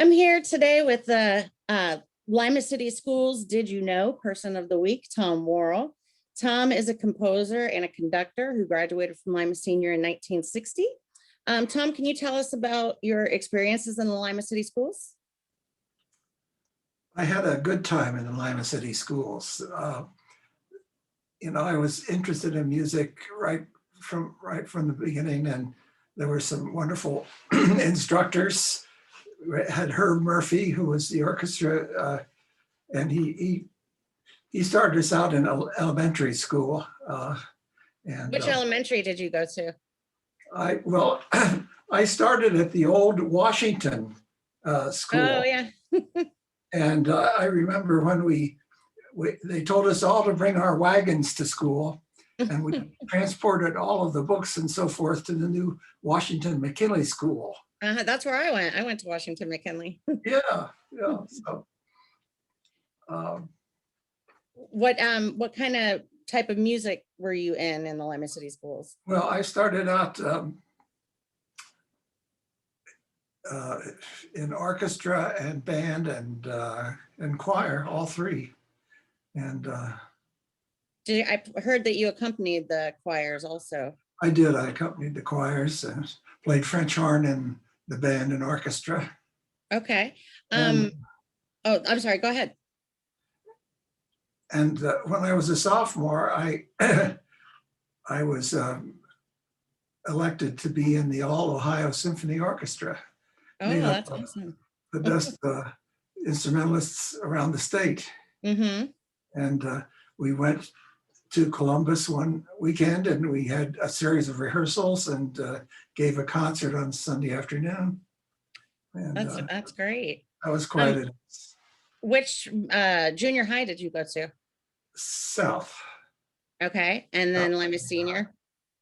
I'm here today with the Lima City Schools Did You Know Person of the Week, Tom Worrall. Tom is a composer and a conductor who graduated from Lima Senior in 1960. Tom, can you tell us about your experiences in the Lima City Schools? I had a good time in the Lima City Schools. I was interested in music right from the beginning, and there were some wonderful instructors. We had Herb Murphy, who was the orchestra, and he started us out in elementary school. Which elementary did you go to? I started at the old Washington school. Oh yeah. And I remember when they told us all to bring our wagons to school, and we transported all of the books and so forth to the new Washington McKinley School. That's where I went. I went to Washington McKinley. Yeah. So, what kind of type of music were you in the Lima City Schools? well, I started out in orchestra and band and choir, all three. And I heard that you accompanied the choirs also. I did. I accompanied the choirs and played French horn in the band and orchestra. Okay. Oh, I'm sorry. Go ahead. And when I was a sophomore, I was elected to be in the All Ohio Symphony Orchestra. Oh, that's awesome. The best instrumentalists around the state. Mm-hmm. And we went to Columbus one weekend, and we had a series of rehearsals and gave a concert on Sunday afternoon. And that's great. That was quite a Which junior high did you go to? South. Okay, and then Lima Senior.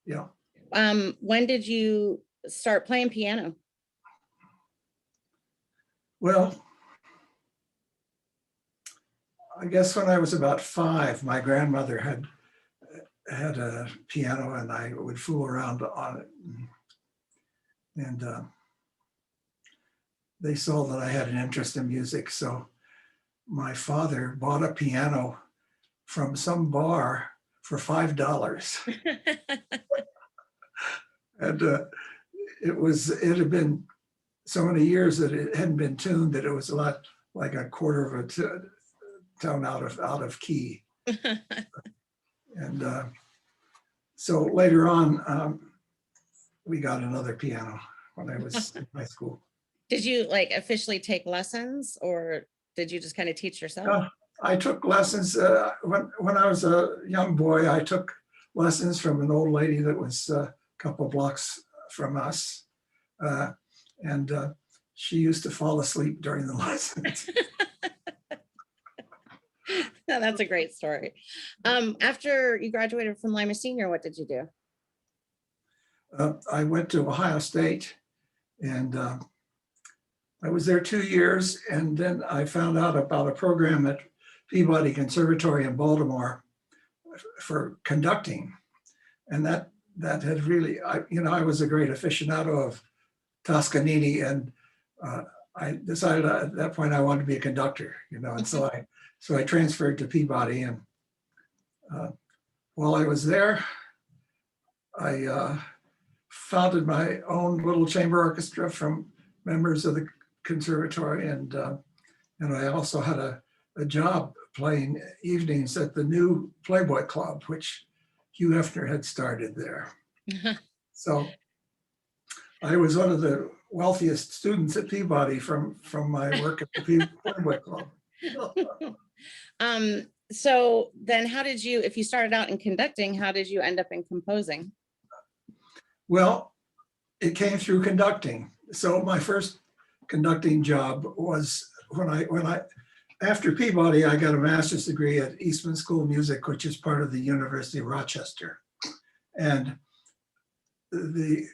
Yeah. When did you start playing piano? Well, I guess when I was about 5, my grandmother had a piano, and I would fool around on it. And they saw that I had an interest in music, so my father bought a piano from some bar for $5. And it had been so many years that it hadn't been tuned that it was a lot like a quarter of a tone out of key. And so later on, we got another piano when I was in high school. Did you officially take lessons, or did you just kind of teach yourself? I took lessons when I was a young boy. I took lessons from an old lady that was a couple blocks from us, and she used to fall asleep during the lessons. That's a great story. After you graduated from Lima Senior, what did you do? I went to Ohio State, and I was there 2 years, and then I found out about a program at Peabody Conservatory in Baltimore for conducting, and that had really, I was a great aficionado of Toscanini, and I decided at that point I wanted to be a conductor, and so I transferred to Peabody, and while I was there, I founded my own little chamber orchestra from members of the conservatory, and I also had a job playing evenings at the new Playboy Club, which Hugh Hefner had started there. So I was one of the wealthiest students at Peabody from my work at the Playboy Club. So then how did you, if you started out in conducting, how did you end up in composing? Well, it came through conducting. So my first conducting job was when I after Peabody, I got a master's degree at Eastman School of Music, which is part of the University of Rochester. And the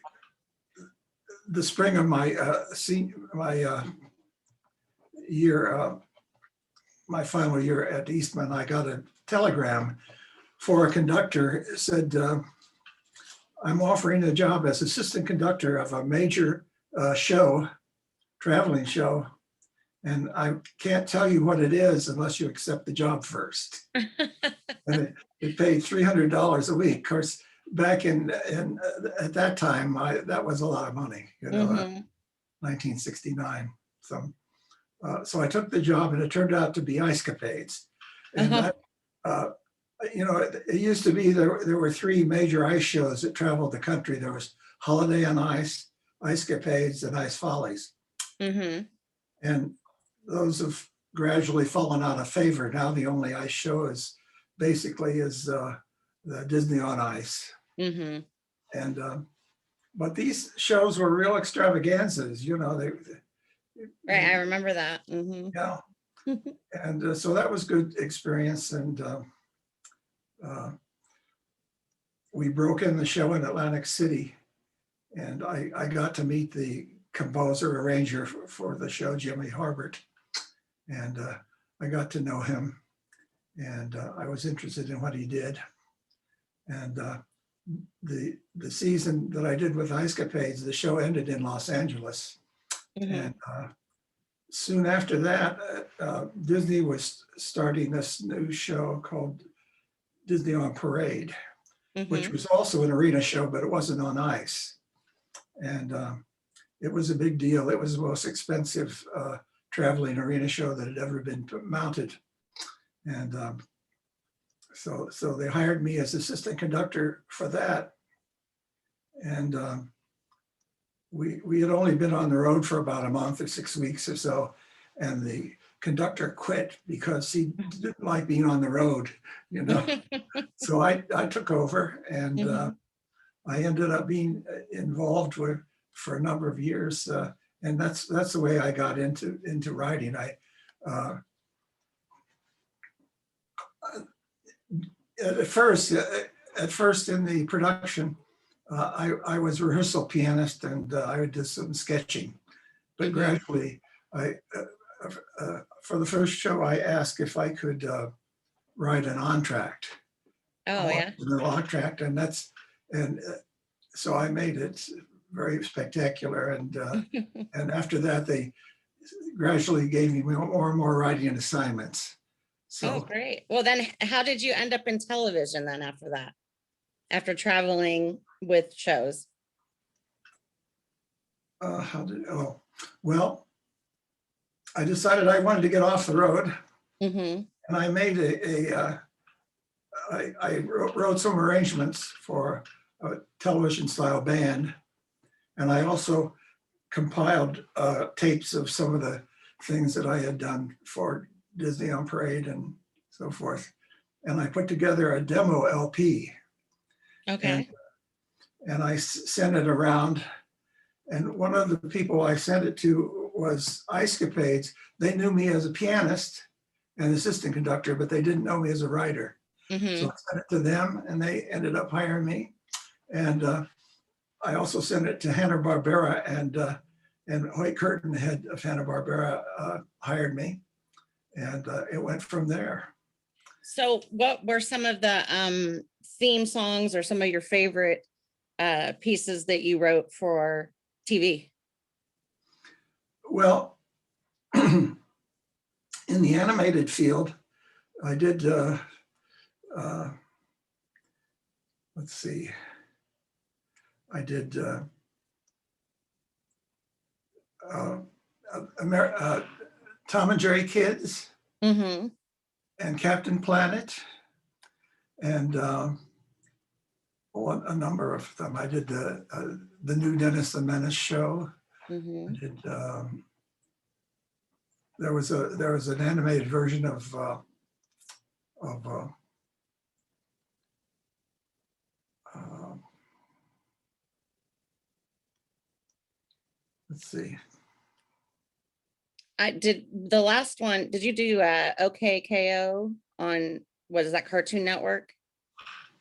spring of my my final year at Eastman, I got a telegram for a conductor. It said, I'm offering a job as assistant conductor of a major show, traveling show And I can't tell you what it is unless you accept the job first. And it paid $300 a week. Of course, back at that time, that was a lot of money, 1969. So I took the job, and it turned out to be Ice Capades. And that, it used to be there were three major ice shows that traveled the country. There was Holiday on Ice, Ice Capades, and Ice Follies. And those have gradually fallen out of favor. Now the only ice show is the Disney on Ice. And but these shows were real extravaganzas, Right, I remember that. Yeah. And so that was good experience. And we broke in the show in Atlantic City, and I got to meet the composer arranger for the show, Jimmy Harbert. And I got to know him, and I was interested in what he did. And the season that I did with Ice Capades, the show ended in Los Angeles. And soon after that, Disney was starting this new show called Disneyland Parade, which was also an arena show, but it wasn't on ice. And it was a big deal. It was the most expensive traveling arena show that had ever been mounted. And so they hired me as assistant conductor for that. And we had only been on the road for about a month or 6 weeks or so. And the conductor quit because he didn't like being on the road, So I took over, and I ended up being involved for a number of years. And that's the way I got into writing. At first in the production, I was rehearsal pianist, and I would do some sketching. But gradually, for the first show, I asked if I could write an entr'acte. Oh, yeah. An entr'acte, and so I made it very spectacular. And and after that, they gradually gave me more and more writing assignments. Oh, great. Well, then how did you end up in television then after that? After traveling with shows? Well, I decided I wanted to get off the road. And I made I wrote some arrangements for a television style band. And I also compiled tapes of some of the things that I had done for Disney on Parade and so forth. And I put together a demo LP. Okay. And I sent it around. And one of the people I sent it to was Ice Capades. They knew me as a pianist and assistant conductor, but they didn't know me as a writer. So I sent it to them, and they ended up hiring me. And I also sent it to Hanna-Barbera, and Hoyt Curtin, head of Hanna-Barbera, hired me, and it went from there. So what were some of the theme songs or some of your favorite pieces that you wrote for TV? Well, in the animated field, I did, let's see, I did Tom and Jerry Kids, and Captain Planet, and a number of them. I did the new Dennis the Menace show. I did. There was an animated version of let's see. I did the last one. Did you do OKKO on, what is that, Cartoon Network?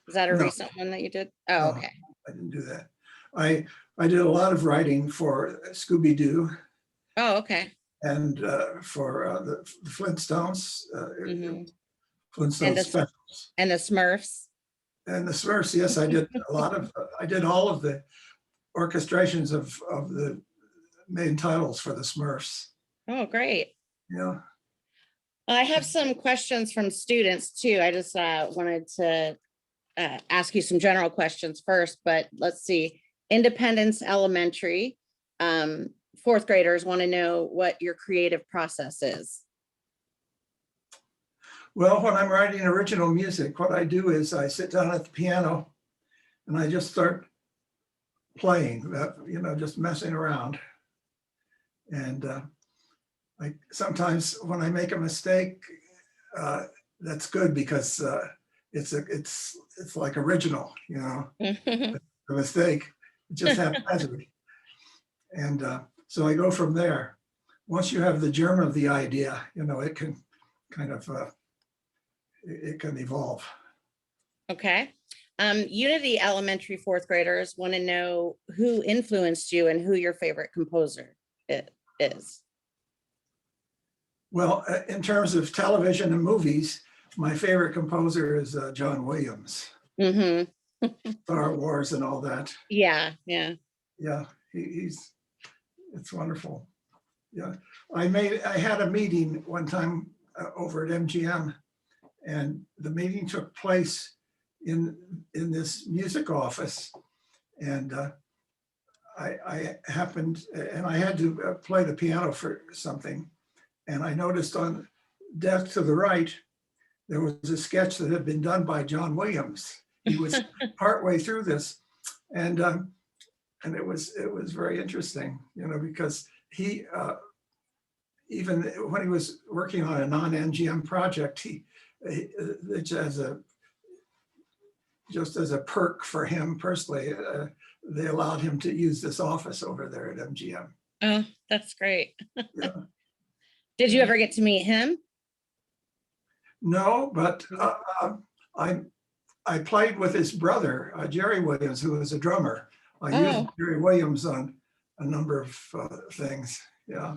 Is that a recent one that you did? Oh, okay. I didn't do that. I did a lot of writing for Scooby-Doo. Oh, okay. And for the Flintstones, Flintstones specials. And the Smurfs. And the Smurfs, yes, I did a lot of, I did all of the orchestrations of the main titles for the Smurfs. Oh, great. Yeah. I have some questions from students too. I just wanted to ask you some general questions first, but let's see. Independence Elementary, fourth graders want to know what your creative process is. Well, when I'm writing original music, what I do is I sit down at the piano and I just start playing, just messing around. And I sometimes when I make a mistake, that's good because it's like original, the mistake just haphazard. And so I go from there. Once you have the germ of the idea, it can kind of it can evolve. Okay. Unity Elementary fourth graders want to know who influenced you and who your favorite composer is. Well, in terms of television and movies, my favorite composer is John Williams. Mm-hmm. Star Wars and all that. Yeah. Yeah, it's wonderful. Yeah, I had a meeting one time over at MGM, and the meeting took place in this music office, and I happened, and I had to play the piano for something, and I noticed on desk to the right there was a sketch that had been done by John Williams. He was partway through this, and it was very interesting, because he even when he was working on a non-MGM project, he just as a perk for him personally, they allowed him to use this office over there at MGM. Oh, that's great. Yeah. Did you ever get to meet him? No, but I played with his brother, Jerry Williams, who was a drummer. I used Jerry Williams on a number of things. Yeah.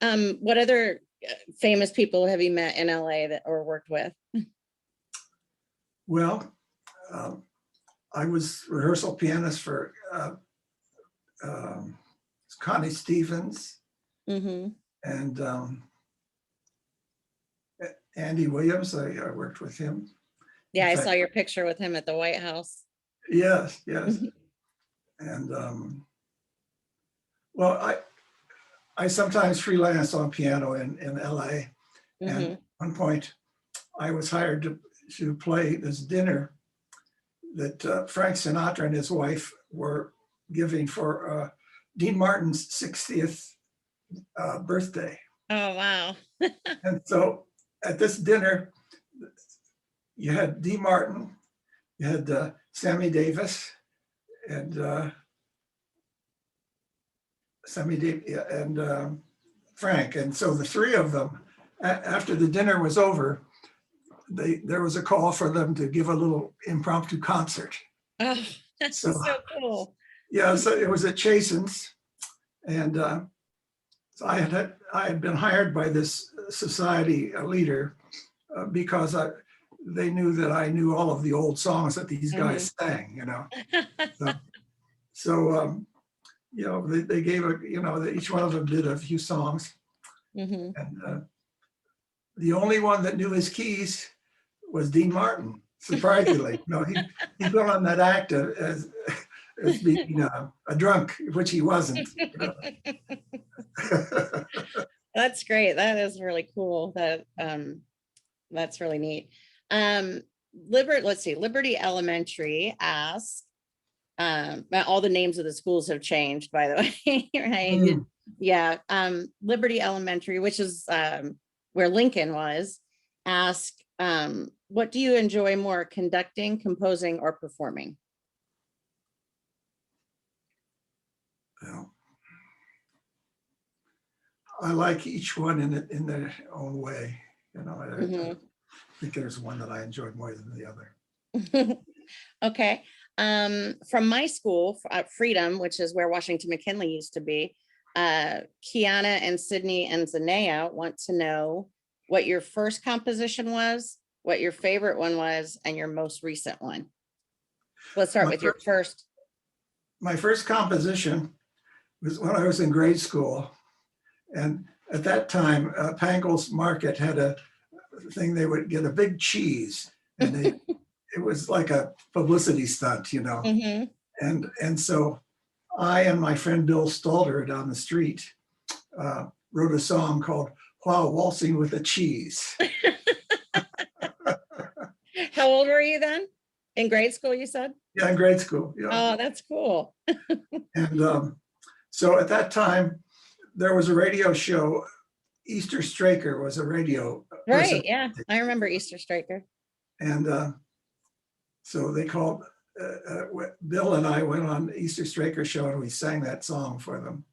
What other famous people have you met in LA or worked with? Well, I was rehearsal pianist for Connie Stevens, Mm-hmm. and Andy Williams. I worked with him. Yeah, I saw your picture with him at the White House. Yes. And well, I sometimes freelance on piano in LA. Mm-hmm. And at one point I was hired to play this dinner that Frank Sinatra and his wife were giving for Dean Martin's 60th birthday. Oh, wow. And so at this dinner, you had Dean Martin, you had Sammy Davis, and Frank. And so the three of them, after the dinner was over, there was a call for them to give a little impromptu concert. Oh, that's so cool. Yeah, so it was at Chasen's, and so I had been hired by this society leader because they knew that I knew all of the old songs that these guys sang, So they gave each one of them did a few songs, Mm-hmm. and the only one that knew his keys was Dean Martin. Surprisingly, he put on that act as being a drunk, which he wasn't. That's great. That is really cool. That's really neat. Let's see. Liberty Elementary asks, all the names of the schools have changed, by the way, right? Mm. Yeah. Liberty Elementary, which is where Lincoln was, asked, what do you enjoy more, conducting, composing, or performing? Well, I like each one in their own way. I think there's one that I enjoyed more than the other. Okay. From my school, Freedom, which is where Washington McKinley used to be, Kiana and Sydney and Zanea want to know what your first composition was, what your favorite one was, and your most recent one. Let's start with your first. My first composition was when I was in grade school, and at that time, Pangles Market had a thing, they would get a big cheese, and it was like a publicity stunt, you know. Mhm. And so I and my friend Bill Stalder down the street wrote a song called "While Waltzing with a Cheese." How old were you then? In grade school, you said? Yeah, in grade school. Yeah, Oh, that's cool. and so at that time there was a radio show. Easter Straker was a radio person, Right, yeah. I remember Easter Striker. and so they called. Bill and I went on Easter Straker show, and we sang that song for them.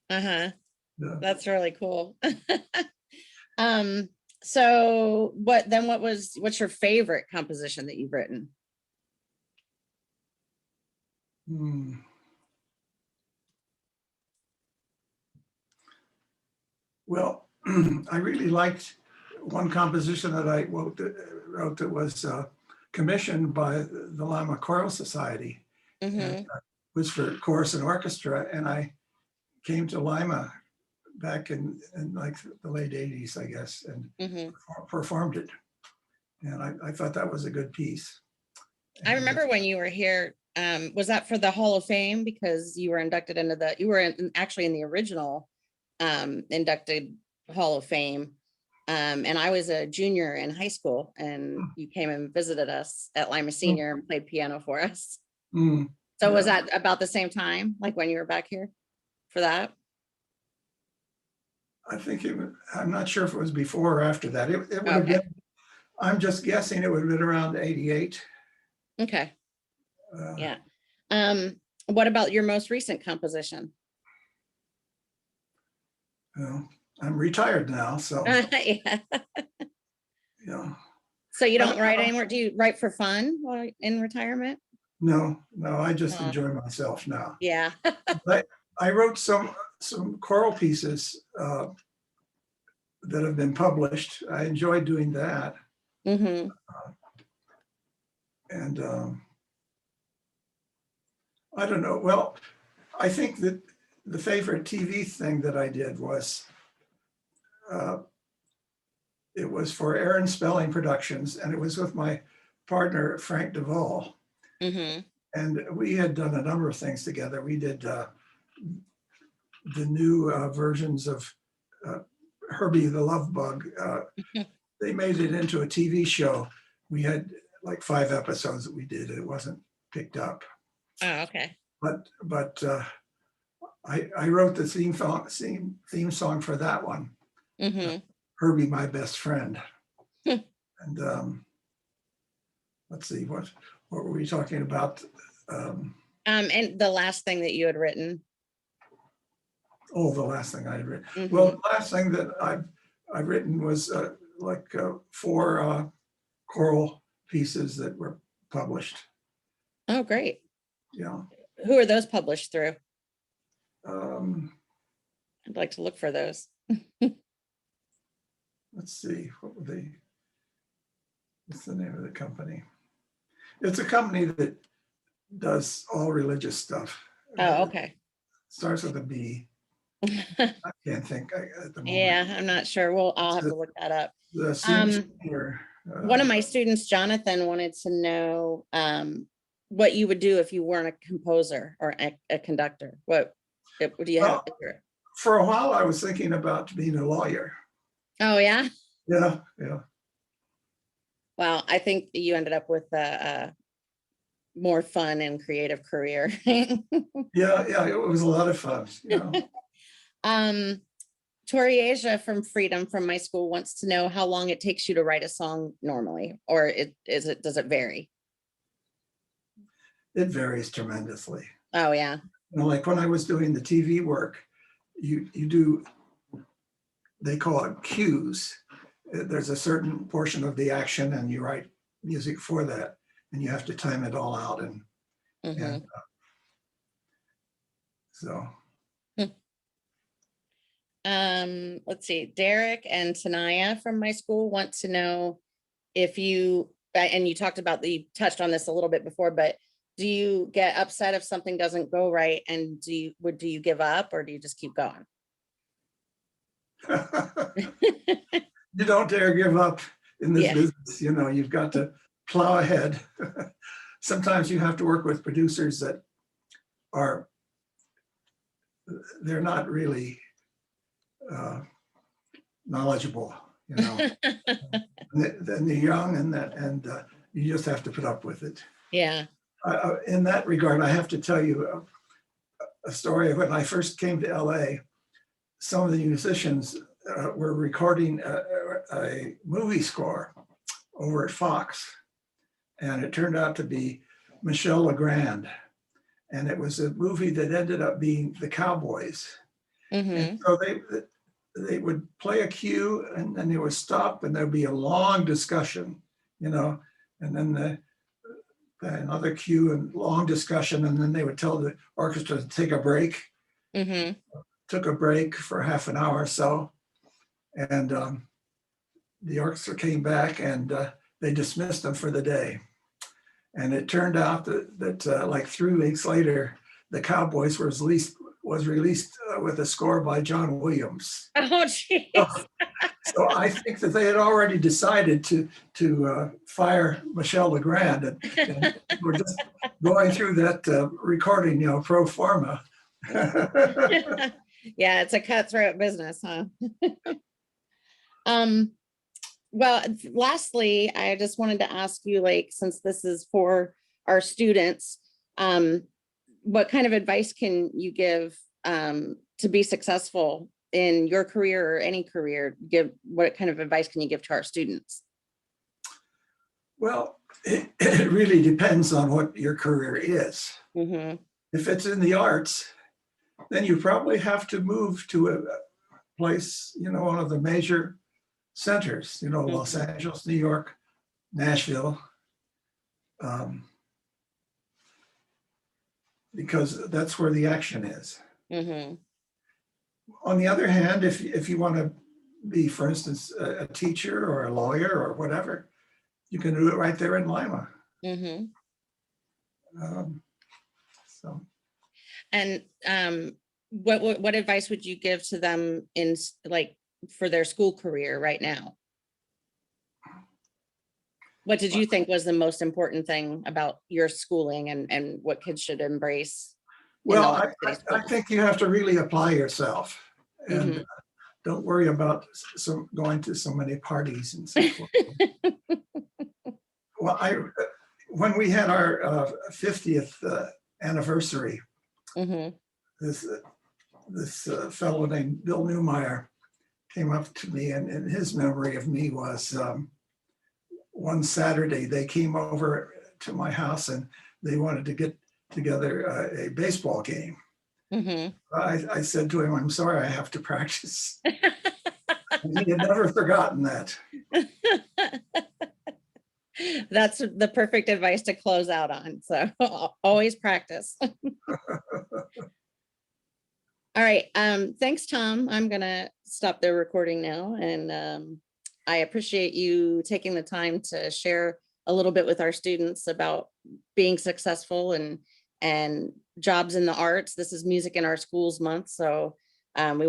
Uh-huh. Yeah. That's really cool. So what's your favorite composition that you've written? Hmm. Well, I really liked one composition that I wrote that was commissioned by the Lima Choral Society. And Mhm. was for chorus and orchestra, and I came to Lima back in like the late 80s, I guess, and Mhm. performed it. And I thought that was a good piece. I And remember when you were here, was that for the Hall of Fame? Because you were inducted into actually in the original inducted Hall of Fame. And I was a junior in high school, and you came and visited us at Lima Senior and played piano for us. mm, So was yeah, that about the same time, like when you were back here for that? I think I'm not sure if it was before or after that. It would have Okay. been, I'm just guessing it would have been around 88. Okay. Uh, Yeah. Um, what about your most recent composition? you know, I'm retired now, so, Yeah. you know, So you I don't don't write know. anymore? Do you write for fun while in retirement? No, I just Oh, enjoy myself now. yeah. But I wrote some choral pieces that have been published. I enjoy doing that. Hmm. And I don't know. Well, I think that the favorite TV thing that I did was uh, it was for Aaron Spelling Productions, and it was with my partner Frank Duvall. Hmm. And we had done a number of things together. We did the new versions of uh, Herbie the Love Bug. They made it into a TV show. We had like 5 episodes that we did. It wasn't picked up, Oh, okay. but I wrote the theme song for that one. Hmm. Herbie, my best friend. And let's see, what were we talking about? And the last thing that you had written. Oh, the last thing I had written. Well, Hmm. the last thing that I've written was like 4 choral pieces that were published. Oh, great. You know, Who are those published through? um, I'd like to look for those. let's see, what's the name of the company? It's a company that does all religious stuff. Oh, okay. Starts with a B. I can't think at the moment. Yeah, I'm not sure. Well, I'll have to look that up. The Um, senior. One of my students, Jonathan, wanted to know what you would do if you weren't a composer or a conductor. What do you have? Well, for a while, I was thinking about being a lawyer. Oh, yeah. Yeah. Well, I think you ended up with a more fun and creative career. Yeah, it was a lot of fun. um, Tori Asia from Freedom from my school wants to know how long it takes you to write a song normally, or does it vary? It varies tremendously. Oh, yeah. Like when I was doing the TV work, you do, they call it cues. There's a certain portion of the action, and you write music for that, and you have to time it all out. And Mhm. so Let's see. Derek and Tanaya from my school want to know if and you talked about you touched on this a little bit before, but do you get upset if something doesn't go right, and do you give up, or do you just keep going? You don't dare give up in this Yeah. business. You know, you've got to plow ahead. Sometimes you have to work with producers that are, they're not really knowledgeable, you know. Then they're young, and you just have to put up with it. Yeah. In that regard, I have to tell you a story. When I first came to LA, some of the musicians were recording a movie score over at Fox, and it turned out to be Michel Legrand, and it was a movie that ended up being The Cowboys. And so they would play a cue, and then they would stop, and there'd be a long discussion, you know, and then another cue and long discussion, and then they would tell the orchestra to take a break. Took a break for half an hour or so, and the orchestra came back, and they dismissed them for the day. And it turned out that like 3 weeks later, The Cowboys was released with a score by John Williams. Oh, geez. So I think that they had already decided to fire Michel Legrand, and we're just going through that recording, you know, pro forma. Yeah, it's a cutthroat business, huh? Well, lastly, I just wanted to ask you, like, since this is for our students, what kind of advice can you give to be successful in your career or any career? What kind of advice can you give to our students? Well, it really depends on what your career is. If it's in the arts, then you probably have to move to a place, you know, one of the major centers, you know, Los Angeles, New York, Nashville, because that's where the action is. On the other hand, if you want to be, for instance, a teacher or a lawyer or whatever, you can do it right there in Lima. So. And what advice would you give to them in, like, for their school career right now? What did you think was the most important thing about your schooling and what kids should embrace? Well, I think you have to really apply yourself, and don't worry about going to so many parties and so forth. Well, when we had our 50th anniversary, this fellow named Bill Newmeyer came up to me, and his memory of me was one Saturday they came over to my house and they wanted to get together a baseball game. I said to him, "I'm sorry, I have to practice." And he had never forgotten that. That's the perfect advice to close out on. So always practice. All right. Thanks, Tom. I'm going to stop the recording now. And I appreciate you taking the time to share a little bit with our students about being successful and jobs in the arts. This is Music in Our Schools Month. So we